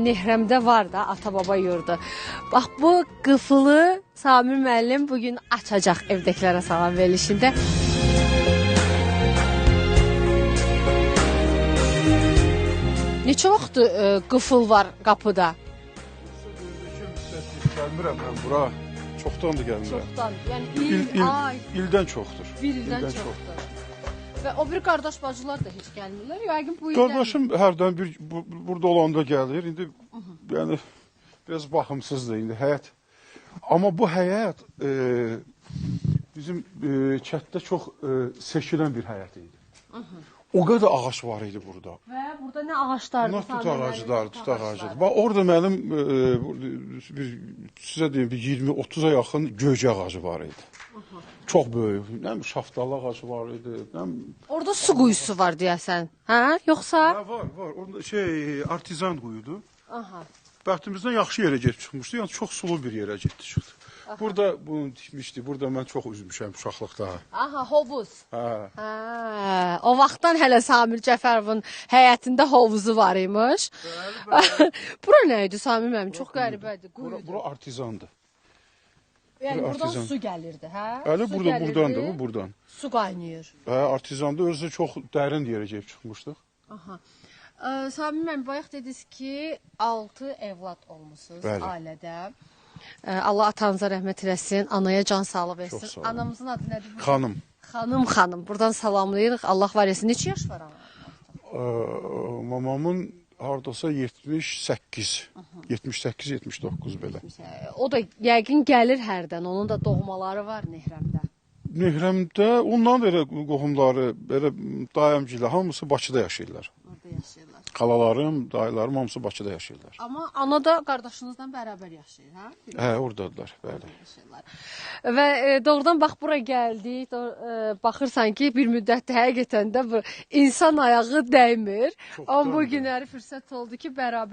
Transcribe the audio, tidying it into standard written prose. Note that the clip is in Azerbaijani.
Nehrəmdə var da ata-baba yurdu. Bax bu qıfılı Samir müəllim bugün açacaq evdəkilərə salam verilişində. Neçə vaxtdır qıfıl var qapıda? Gəlmirəm mən bura. Çoxdandır gəlmirəm. Çoxdan. Yəni ildən çoxdur. Bir ildən çoxdur. Və o bir qardaş bacılar da heç gəlmirlər. Yəqin bu ildən. Qardaşım hərdən bir burada olanda gəlir. İndi yəni biraz baxımsızdır indi həyat. Amma bu həyat bizim kənddə çox seçilən bir həyat idi. O qədər ağac var idi burada. Və burada nə ağaclardır? Tut ağacıdır, tut ağacıdır. Bax orada mənim sizə deyim bir 20-30-a yaxın göycə ağacı var idi. Çox böyük. Nə şaftalı ağacı var idi. Orada su quyusu var deyəsən. Hə? Yoxsa? Var. Orada artizan quyudur. Aha. Bəxtimizdən yaxşı yerə gedib çıxmışdı. Yəni çox sulu bir yerə getdi çıxdı. Burada bunu tikmişdi. Burada mən çox üzmüşəm uşaqlıqda. Aha, hovuz. Hə. Hə. O vaxtdan hələ Samir Cəfərovun həyətində hovuzu var imiş. Bəli. Bura nə idi Samir müəllim? Çox qəribədir. Bura artizandır. Yəni buradan su gəlirdi, hə? Əli buradandır bu, buradan. Su qaynayır. Hə, artizanda özü çox dərin yerə gedib çıxmışdıq. Aha. Samir müəllim, bayaq dediniz ki, 6 evlad olmusunuz ailədə. Allah atanıza rəhmət eləsin, anaya can sağlıq versin. Anamızın adı nədir? Xanım. Xanım. Buradan salamlayırıq. Allah var etsin. Neçə yaş var ana? Mamamın hardasa 78, 78-79 belə. O da yəqin gəlir hərdən. Onun da doğmaları var Nehrəmdə. Nehrəmdə ondan belə qohumları, belə dayımgilə hamısı Bakıda yaşayırlar. Orada yaşayırlar. Xalalarım, dayılarım hamısı Bakıda yaşayırlar. Amma ana da qardaşınızla bərabər yaşayır, hə? Hə, oradadılar, bəli. Və doğrudan bax bura gəldik, baxırsan ki, bir müddətdə həqiqətən də bu insan ayağı dəymir. Amma bu günləri fürsət oldu ki, bərabər